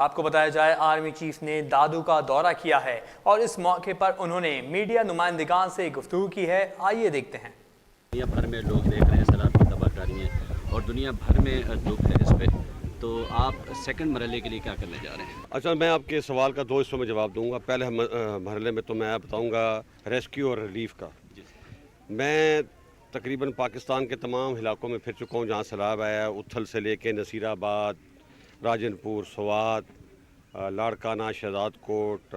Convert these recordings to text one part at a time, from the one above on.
آپ کو بتایا جائے آرمی چیف نے دادو کا دورہ کیا ہے اور اس موقع پر انہوں نے میڈیا نمائندگان سے گفتگو کی ہے. آئیے دیکھتے ہیں. دنیا بھر میں لوگ دیکھ رہے ہیں سیلاب کی تباہ کاری ہیں اور دنیا بھر میں دکھ ہے اس پہ، تو آپ سیکنڈ مرحلے کے لیے کیا کرنے جا رہے ہیں؟ اچھا، میں آپ کے سوال کا 2 حصوں میں جواب دوں گا. پہلے مرحلے میں تو میں بتاؤں گا ریسکیو اور ریلیف کا. میں تقریباً پاکستان کے تمام علاقوں میں پھر چکا ہوں جہاں سیلاب آیا ہے. اتھل سے لے کے نصیر آباد، راجن پور، سوات، لاڑکانہ، شہزاد کوٹ،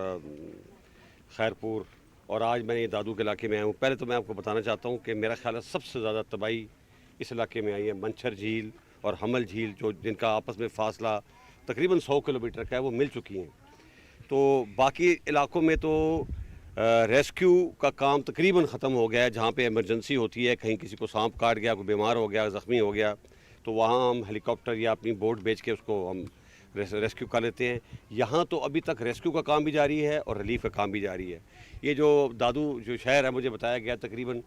خیرپور، اور آج میں یہ دادو کے علاقے میں آیا ہوں. پہلے تو میں آپ کو بتانا چاہتا ہوں کہ میرا خیال ہے سب سے زیادہ تباہی اس علاقے میں آئی ہے. منچھر جھیل اور حمل جھیل جن کا آپس میں فاصلہ تقریباً 100 کلومیٹر کا ہے، وہ مل چکی ہیں. تو باقی علاقوں میں تو ریسکیو کا کام تقریباً ختم ہو گیا ہے. جہاں پہ ایمرجنسی ہوتی ہے، کہیں کسی کو سانپ کاٹ گیا، کوئی بیمار ہو گیا، زخمی ہو گیا، تو وہاں ہم ہیلی کاپٹر یا اپنی بوٹ بھیج کے اس کو ہم ریسکیو کر لیتے ہیں. یہاں تو ابھی تک ریسکیو کا کام بھی جاری ہے اور ریلیف کا کام بھی جاری ہے. یہ جو دادو جو شہر ہے، مجھے بتایا گیا تقریباً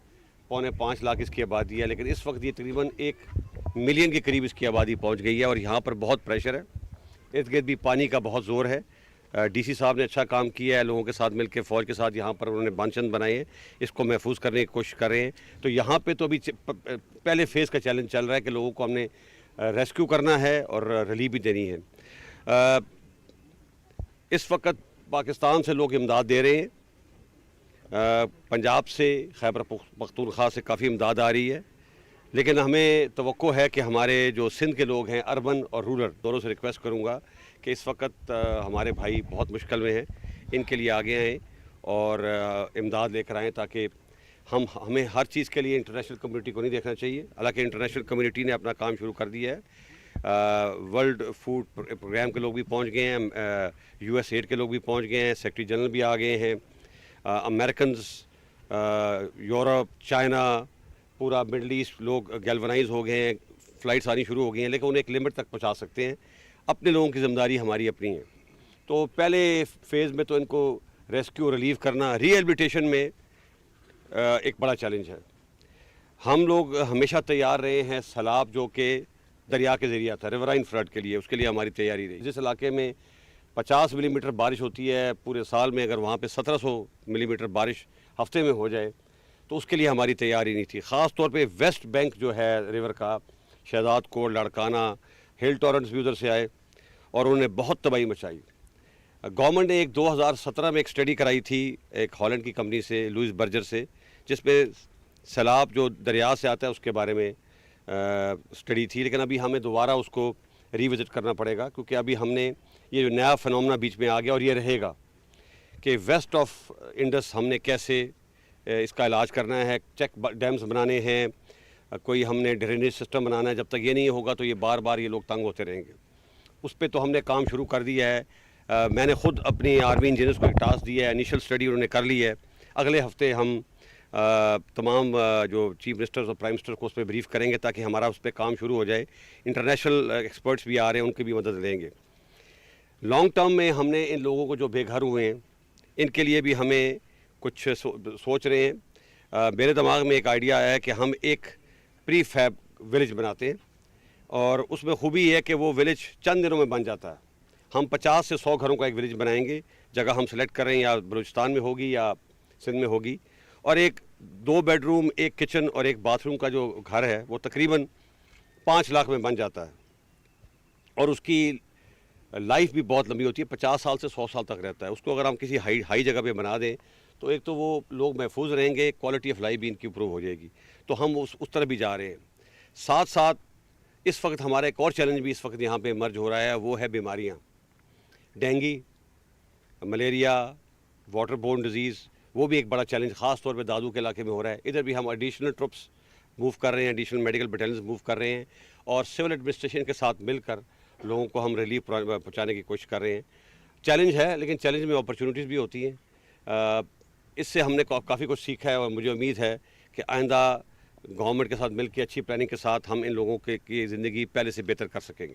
4.25 لاکھ اس کی آبادی ہے، لیکن اس وقت یہ تقریباً 1 ملین کے قریب اس کی آبادی پہنچ گئی ہے اور یہاں پر بہت پریشر ہے. ارد گرد بھی پانی کا بہت زور ہے. ڈی سی صاحب نے اچھا کام کیا ہے، لوگوں کے ساتھ مل کے، فوج کے ساتھ یہاں پر انہوں نے بانچند بنائے ہیں، اس کو محفوظ کرنے کی کوشش کر رہے ہیں. تو یہاں پہ تو ابھی پہلے فیز کا چیلنج چل رہا ہے کہ لوگوں کو ہم نے ریسکیو کرنا ہے اور ریلیف بھی دینی ہے. اس وقت پاکستان سے لوگ امداد دے رہے ہیں. پنجاب سے، خیبر پختونخوا سے کافی امداد آ رہی ہے، لیکن ہمیں توقع ہے کہ ہمارے جو سندھ کے لوگ ہیں، اربن اور رورل دونوں سے ریکویسٹ کروں گا کہ اس وقت ہمارے بھائی بہت مشکل میں ہیں، ان کے لیے آگے آئیں اور امداد لے کر آئیں، تاکہ ہمیں ہر چیز کے لیے انٹرنیشنل کمیونٹی کو نہیں دیکھنا چاہیے. حالانکہ انٹرنیشنل کمیونٹی نے اپنا کام شروع کر دیا ہے. ورلڈ فوڈ پروگرام کے لوگ بھی پہنچ گئے ہیں، یو ایس ایڈ کے لوگ بھی پہنچ گئے ہیں، سیکرٹری جنرل بھی آ گئے ہیں، امریکنز، یورپ، چائنا، پورا مڈل ایسٹ لوگ گیلونائز ہو گئے ہیں، فلائٹس آنی شروع ہو گئی ہیں، لیکن انہیں ایک لمٹ تک پہنچا سکتے ہیں. اپنے لوگوں کی ذمہ داری ہماری اپنی ہے. تو پہلے فیز میں تو ان کو ریسکیو ریلیف کرنا، ری ایبلیٹیشن میں ایک بڑا چیلنج ہے. ہم لوگ ہمیشہ تیار رہے ہیں سیلاب جو کہ دریا کے ذریعے آتا ہے، ریورائن فلڈ کے لیے، اس کے لیے ہماری تیاری رہی. جس علاقے میں 50 ملی میٹر بارش ہوتی ہے پورے سال میں، اگر وہاں پہ 1700 ملی میٹر بارش ہفتے میں ہو جائے تو اس کے لیے ہماری تیاری نہیں تھی. خاص طور پہ ویسٹ بینک جو ہے ریور کا، شہزاد کوٹ، لاڑکانہ، ہل ٹورنٹس بھی ادھر سے آئے اور انہوں نے بہت تباہی مچائی. گورنمنٹ نے ایک 2017 میں ایک اسٹڈی کرائی تھی ایک ہالینڈ کی کمپنی سے، لوئس برجر سے، جس میں سیلاب جو دریا سے آتا ہے اس کے بارے میں اسٹڈی تھی. لیکن ابھی ہمیں دوبارہ اس کو ریوزٹ کرنا پڑے گا، کیونکہ ابھی ہم نے یہ جو نیا فنومنا بیچ میں آ گیا اور یہ رہے گا کہ ویسٹ آف انڈس ہم نے کیسے اس کا علاج کرنا ہے. چیک ڈیمز بنانے ہیں، کوئی ہم نے ڈرینیج سسٹم بنانا ہے. جب تک یہ نہیں ہوگا تو یہ بار بار یہ لوگ تنگ ہوتے رہیں گے. اس پہ تو ہم نے کام شروع کر دیا ہے. میں نے خود اپنی آرمی انجینئرز کو ایک ٹاسک دیا ہے، انیشل اسٹڈی انہوں نے کر لی ہے. اگلے ہفتے ہم تمام جو چیف منسٹرز اور پرائم منسٹر کو اس پہ بریف کریں گے تاکہ ہمارا اس پہ کام شروع ہو جائے. انٹرنیشنل ایکسپرٹس بھی آ رہے ہیں، ان کی بھی مدد لیں گے. لانگ ٹرم میں ہم نے ان لوگوں کو جو بے گھر ہوئے ہیں ان کے لیے بھی ہمیں کچھ سوچ رہے ہیں. میرے دماغ میں ایک آئیڈیا آیا ہے کہ ہم ایک پری فیب ولیج بناتے ہیں، اور اس میں خوبی یہ ہے کہ وہ ولیج چند دنوں میں بن جاتا ہے. ہم 50 سے 100 گھروں کا ایک ولیج بنائیں گے. جگہ ہم سلیکٹ کر رہے ہیں، یا بلوچستان میں ہوگی یا سندھ میں ہوگی، اور ایک 2 بیڈ روم، ایک کچن اور ایک باتھ روم کا جو گھر ہے وہ تقریباً 5 لاکھ میں بن جاتا ہے. اور اس کی لائف بھی بہت لمبی ہوتی ہے، 50 سال سے 100 سال تک رہتا ہے. اس کو اگر ہم کسی ہائی جگہ پہ بنا دیں تو ایک تو وہ لوگ محفوظ رہیں گے، کوالٹی آف لائف بھی ان کی امپروو ہو جائے گی. تو ہم اس طرح بھی جا رہے ہیں. ساتھ ساتھ اس وقت ہمارا ایک اور چیلنج بھی اس وقت یہاں پہ مرج ہو رہا ہے، وہ ہے بیماریاں. Dengue, malaria, water born disease, وہ بھی ایک بڑا چیلنج خاص طور پہ دادو کے علاقے میں ہو رہا ہے. ادھر بھی ہم ایڈیشنل ٹرپس موو کر رہے ہیں، ایڈیشنل میڈیکل بٹالینز موو کر رہے ہیں، اور سول ایڈمنسٹریشن کے ساتھ مل کر لوگوں کو ہم ریلیف پہنچانے کی کوشش کر رہے ہیں. چیلنج ہے، لیکن چیلنج میں اپرچونیٹیز بھی ہوتی ہیں. اس سے ہم نے کافی کچھ سیکھا ہے، اور مجھے امید ہے کہ آئندہ گورنمنٹ کے ساتھ مل کے اچھی پلاننگ کے ساتھ ہم ان لوگوں کی زندگی پہلے سے بہتر کر سکیں گے.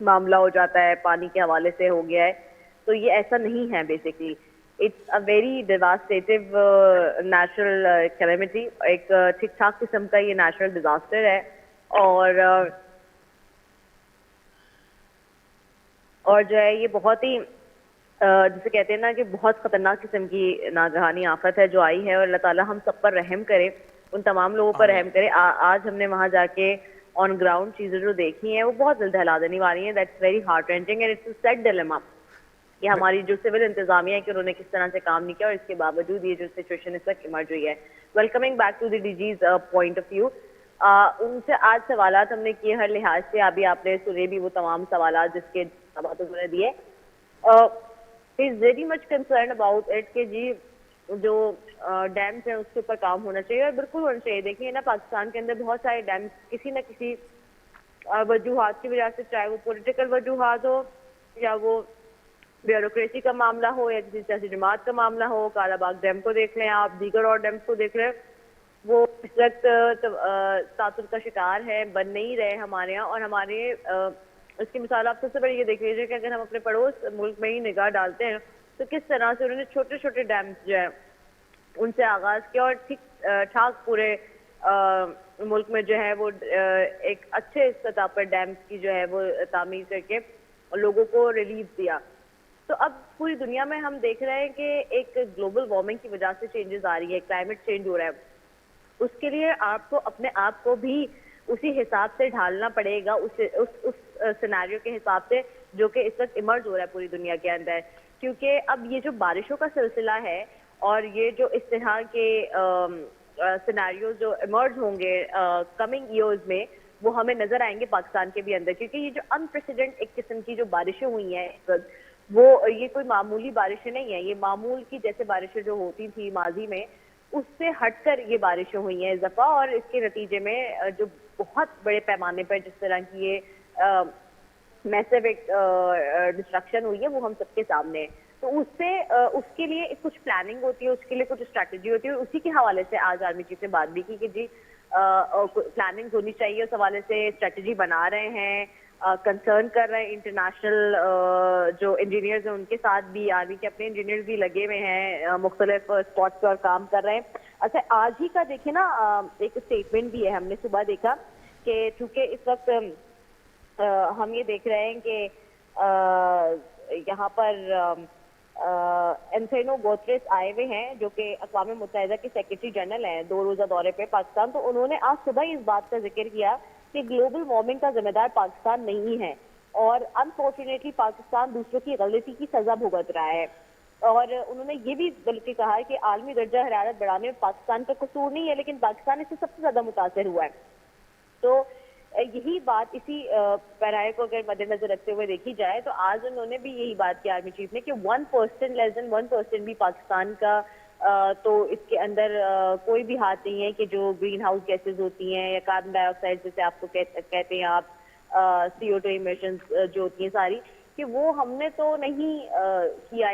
معاملہ ہو جاتا ہے, پانی کے حوالے سے ہو گیا ہے. تو یہ ایسا نہیں ہے basically. It's a very devastating natural calamity, ایک ٹھیک ٹھاک قسم کا یہ نیچرل ڈیزاسٹر ہے. اور جو ہے یہ بہت ہی جسے کہتے ہیں نا کہ بہت خطرناک قسم کی ناگہانی آفت ہے جو آئی ہے, اور اللہ تعالیٰ ہم سب پر رحم کرے, ان تمام لوگوں پر رحم کرے. آج ہم نے وہاں جا کے آن گراؤنڈ چیزیں جو دیکھی ہیں وہ بہت دل دہلا دینے والی ہیں. That's very heart wrenching and it's a sad dilemma کہ ہماری جو سول انتظامیہ ہے کہ انہوں نے کس طرح سے کام نہیں کیا, اور اس کے باوجود یہ جو سچویشن اس وقت ایمرج ہوئی ہے. Welcoming back to the D G's point of view, ان سے آج سوالات ہم نے کیے ہر لحاظ سے. ابھی آپ نے سنے بھی وہ تمام سوالات جس کے جوابات انہوں نے دیے. He is very much concern about it کہ جی جو ڈیمس ہیں اس کے اوپر کام ہونا چاہیے, اور بالکل ہونا چاہیے. دیکھیے نا پاکستان کے اندر بہت سارے ڈیمس کسی نہ کسی وجوہات کی وجہ سے, چاہے وہ پولیٹیکل وجوہات ہو یا وہ بیوروکریسی کا معاملہ ہو یا کسی سیاسی جماعت کا معاملہ ہو. کالا باغ ڈیم کو دیکھ لیں آپ, دیگر اور ڈیمس کو دیکھ لیں, وہ اس وقت تعطل کا شکار ہے, بن نہیں رہے ہمارے یہاں. اور ہمارے اس کی مثال آپ سب سے بڑی یہ دیکھ لیجیے کہ اگر ہم اپنے پڑوس ملک میں ہی نگاہ ڈالتے ہیں تو کس طرح سے انہوں نے چھوٹے چھوٹے ڈیمس جو ہے ان سے آغاز کیا, اور ٹھیک ٹھاک پورے ملک میں جو ہے وہ ایک اچھے سطح پر ڈیمس کی جو ہے وہ تعمیر کر کے لوگوں کو ریلیف دیا. تو اب پوری دنیا میں ہم دیکھ رہے ہیں کہ ایک گلوبل وارمنگ کی وجہ سے چینجز آ رہی ہے, کلائمیٹ چینج ہو رہا ہے. اس کے لیے آپ کو اپنے آپ کو بھی اسی حساب سے ڈھالنا پڑے گا, اس سیناریو کے حساب سے جو کہ اس وقت ایمرج ہو رہا ہے پوری دنیا کے اندر. کیونکہ اب یہ جو بارشوں کا سلسلہ ہے اور یہ جو اس طرح کے سیناریوز جو ایمرج ہوں گے کمنگ ایئرز میں, وہ ہمیں نظر آئیں گے پاکستان کے بھی اندر. کیونکہ یہ جو انپریسیڈنٹ ایک قسم کی جو بارشیں ہوئی ہیں اس وقت, وہ یہ کوئی معمولی بارشیں نہیں ہیں. یہ معمول کی جیسے بارشیں جو ہوتی تھیں ماضی میں اس سے ہٹ کر یہ بارشیں ہوئی ہیں اس دفعہ, اور اس کے نتیجے میں جو بہت بڑے پیمانے پر جس طرح کی یہ میسو ایک ڈسٹرکشن ہوئی ہے وہ ہم سب کے سامنے ہے. تو اس کے لیے کچھ پلاننگ ہوتی ہے, اس کے لیے کچھ اسٹریٹجی ہوتی ہے. اسی کے حوالے سے آج آرمی چیف نے بات بھی کی کہ جی پلاننگ ہونی چاہیے, اس حوالے سے اسٹریٹجی بنا رہے ہیں, کنسرن کر رہے ہیں. انٹرنیشنل جو انجینئرز ہیں ان کے ساتھ بھی, آرمی کے اپنے انجینئرز بھی لگے ہوئے ہیں مختلف اسپاٹس پر کام کر رہے ہیں. اچھا آج ہی کا دیکھیں نا ایک اسٹیٹمنٹ بھی ہے, ہم نے صبح دیکھا کہ چونکہ اس وقت ہم یہ دیکھ رہے ہیں کہ یہاں پر انتونیو گوتریس آئے ہوئے ہیں جو کہ اقوام متحدہ کے سیکرٹری جنرل ہیں 2 روزہ دورے پہ پاکستان. تو انہوں نے آج صبح اس بات کا ذکر کیا کہ گلوبل وارمنگ کا ذمہ دار پاکستان نہیں ہے, اور انفارچونیٹلی پاکستان دوسروں کی غلطی کی سزا بھگت رہا ہے. اور انہوں نے یہ بھی بلکہ کہا ہے کہ عالمی درجہ حرارت بڑھانے میں پاکستان کا قصور نہیں ہے, لیکن پاکستان اس سے سب سے زیادہ متاثر ہوا ہے. تو یہی بات اسی پیرائے کو اگر مد نظر رکھتے ہوئے دیکھی جائے تو آج انہوں نے بھی یہی بات کی آرمی چیف نے کہ 1% لیس دین 1% بھی پاکستان کا تو اس کے اندر کوئی بھی ہاتھ نہیں ہے کہ جو گرین ہاؤس گیسز ہوتی ہیں یا کاربن ڈائی آکسائڈ جیسے آپ کو کہتے ہیں آپ, CO2 ایمیشنز جو ہوتی ہیں ساری, کہ وہ ہم نے تو نہیں کیا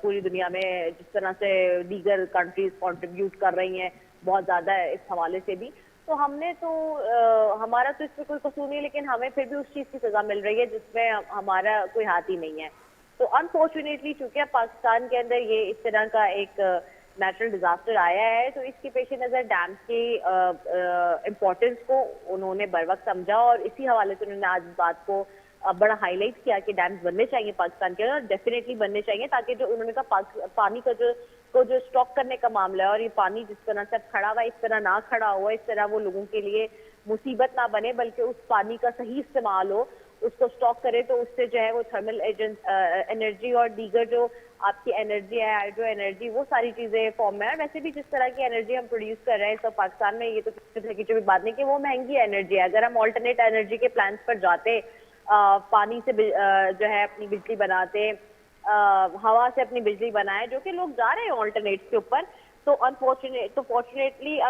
پوری دنیا میں جس طرح سے دیگر کنٹریز کنٹریبیوٹ کر رہی ہیں بہت زیادہ ہے اس حوالے سے بھی. تو ہم نے تو ہمارا تو اس پہ کوئی قصور نہیں, لیکن ہمیں پھر بھی اس چیز کی سزا مل رہی ہے جس میں ہمارا کوئی ہاتھ ہی نہیں ہے. تو انفارچونیٹلی چونکہ پاکستان کے اندر یہ اس طرح کا ایک نیچرل ڈیزاسٹر آیا ہے تو اس کے پیش نظر ڈیمس کی امپورٹنس کو انہوں نے بر وقت سمجھا, اور اسی حوالے سے انہوں نے آج اس بات کو بڑا ہائی لائٹ کیا کہ ڈیمس بننے چاہیے پاکستان کے اندر, اور ڈیفینیٹلی بننے چاہیے تاکہ جو انہوں نے کہا پانی کا جو اسٹاک کرنے کا معاملہ ہے, اور یہ پانی جس طرح سے کھڑا ہوا ہے اس طرح نہ کھڑا ہوا, اس طرح وہ لوگوں کے لیے مصیبت نہ بنے, بلکہ اس پانی کا صحیح استعمال ہو, اس کو اسٹاک کرے تو اس سے جو ہے وہ تھرمل انرجی اور دیگر جو آپ کی انرجی ہے, ہائیڈرو انرجی, وہ ساری چیزیں فارم میں. ویسے بھی جس طرح کی انرجی ہم پروڈیوس کر رہے ہیں تو پاکستان میں یہ تو کسی طرح کی جو بھی بات نہیں کہ وہ مہنگی انرجی ہے. اگر ہم آلٹرنیٹ انرجی کے پلانس پر جاتے, پانی سے جو ہے اپنی بجلی بناتے, ہوا سے اپنی بجلی بنائے, جو کہ لوگ جا رہے ہیں آلٹرنیٹس کے اوپر, تو فارچونیٹلی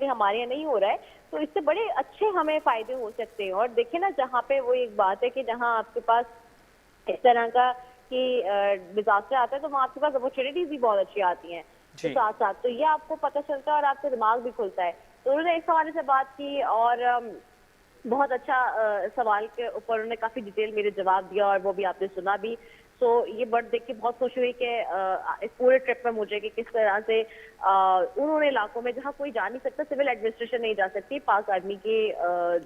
ہمارے یہاں نہیں ہو رہا ہے. تو اس سے بڑے اچھے ہمیں فائدے ہو سکتے ہیں. اور دیکھیں نا جہاں پہ وہ ایک بات ہے کہ جہاں آپ کے پاس اس طرح کا کہ ڈیزاسٹر آتا ہے تو وہاں آپ کے پاس اپرچونیٹیز بھی بہت اچھی آتی ہیں ساتھ ساتھ, تو یہ آپ کو پتہ چلتا ہے اور آپ کا دماغ بھی کھلتا ہے. تو انہوں نے اس حوالے سے بات کی, اور بہت اچھا سوال کے اوپر انہوں نے کافی ڈیٹیل میرے جواب دیا اور وہ بھی آپ نے سنا بھی. سو یہ برڈ دیکھ کے بہت خوش ہوئی کہ اس پورے ٹرپ میں مجھے کہ کس طرح سے انہوں نے علاقوں میں جہاں کوئی جا نہیں سکتا, سول ایڈمنسٹریشن نہیں جا سکتی, پاک آرمی کے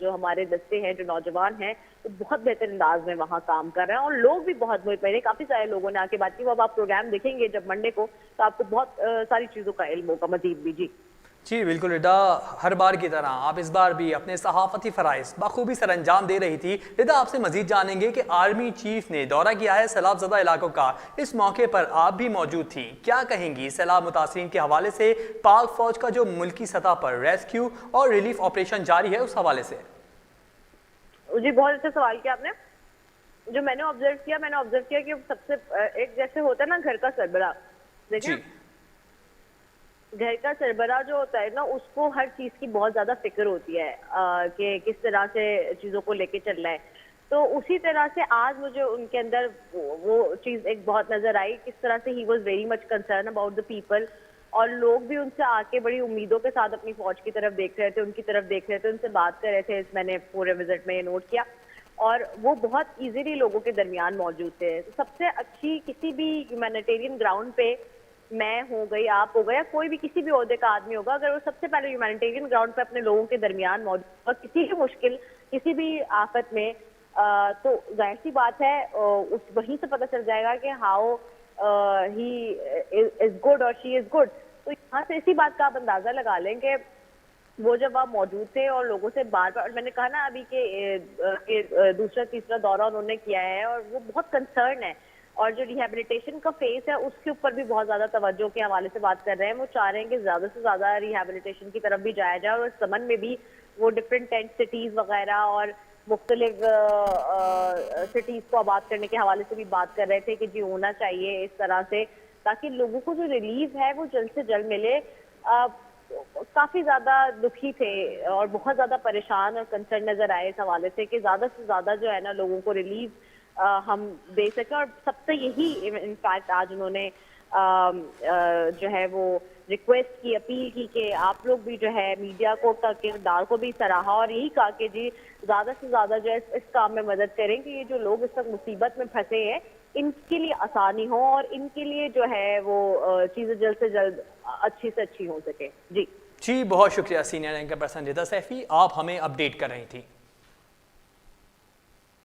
جو ہمارے دستے ہیں جو نوجوان ہیں وہ بہت بہتر انداز میں وہاں کام کر رہے ہیں اور لوگ بھی بہت مطمئن ہیں. کافی سارے لوگوں نے آ کے بات کی, وہ اب آپ پروگرام دیکھیں گے جب منڈے کو تو آپ کو بہت ساری چیزوں کا علم ہوگا مزید بھی. جی بالکل ردا, ہر بار کی طرح آپ اس بار بھی اپنے صحافتی فرائض بخوبی سر انجام دے رہی تھی. ردا, آپ سے مزید جانیں گے کہ آرمی چیف نے دورہ کیا ہے سیلاب زدہ علاقوں کا, اس موقع پر آپ بھی موجود تھیں. کیا کہیں گی سیلاب متاثرین کے حوالے سے, پاک فوج کا جو ملکی سطح پر ریسکیو اور ریلیف آپریشن جاری ہے اس حوالے سے؟ جی بہت اچھا سوال کیا آپ نے. جو میں نے آبزرو کیا کہ سب سے ایک جیسے ہوتا ہے نا گھر کا سربراہ, دیکھیں گھر کا سربراہ جو ہوتا ہے نا اس کو ہر چیز کی بہت زیادہ فکر ہوتی ہے کہ کس طرح سے چیزوں کو لے کے چلنا ہے. تو اسی طرح سے آج مجھے ان کے اندر وہ چیز ایک بہت نظر آئی, کس طرح سے he was very much concern about the people, اور لوگ بھی ان سے آ کے بڑی امیدوں کے ساتھ اپنی فوج کی طرف دیکھ رہے تھے, ان کی طرف دیکھ رہے تھے, ان سے بات کر رہے تھے. میں نے پورے وزٹ میں یہ نوٹ کیا اور وہ بہت ایزیلی لوگوں کے درمیان موجود تھے. سب سے اچھی کسی بھی ہیومینیٹیرین گراؤنڈ پہ میں ہو گئی, آپ ہو گیا, کوئی بھی کسی بھی عہدے کا آدمی ہوگا, اگر وہ سب سے پہلے ہیومینیٹیرین گراؤنڈ پہ اپنے لوگوں کے درمیان موجود اور کسی بھی مشکل کسی بھی آفت میں, تو ظاہر سی بات ہے وہیں سے پتہ چل جائے گا کہ ہاؤ ہی از گڈ اور شی از گڈ. تو یہاں سے اسی بات کا آپ اندازہ لگا لیں کہ وہ جب آپ موجود تھے اور لوگوں سے بار بار, اور میں نے کہا نا ابھی کہ دوسرا تیسرا دورہ انہوں نے کیا ہے اور وہ بہت کنسرن ہے, اور جو ریہیبلیٹیشن کا فیس ہے اس کے اوپر بھی بہت زیادہ توجہ کے حوالے سے بات کر رہے ہیں. وہ چاہ رہے ہیں کہ زیادہ سے زیادہ ریہیبلیٹیشن کی طرف بھی جایا جائے, اور اس سمن میں بھی وہ ڈفرینٹ ٹینٹ سٹیز وغیرہ اور مختلف سٹیز کو آباد کرنے کے حوالے سے بھی بات کر رہے تھے کہ جی ہونا چاہیے اس طرح سے, تاکہ لوگوں کو جو ریلیف ہے وہ جلد سے جلد ملے. کافی زیادہ دکھی تھے اور بہت زیادہ پریشان اور کنسرن نظر آئے اس حوالے سے کہ زیادہ سے زیادہ جو ہے نا لوگوں کو ریلیف ہم دے سکیں. اور سب سے یہی انفیکٹ آج انہوں نے جو ہے وہ ریکویسٹ کی, اپیل کی کہ آپ لوگ بھی جو ہے میڈیا کو کا کردار کو بھی سراہا اور یہی کہا کہ جی زیادہ سے زیادہ جو ہے اس کام میں مدد کریں کہ یہ جو لوگ اس وقت مصیبت میں پھنسے ہیں ان کے لیے آسانی ہو اور ان کے لیے جو ہے وہ چیزیں جلد سے جلد اچھی سے اچھی ہو سکے. جی بہت شکریہ سینئر اینکر پرسن ردا سیفی, آپ ہمیں اپڈیٹ کر رہی تھی.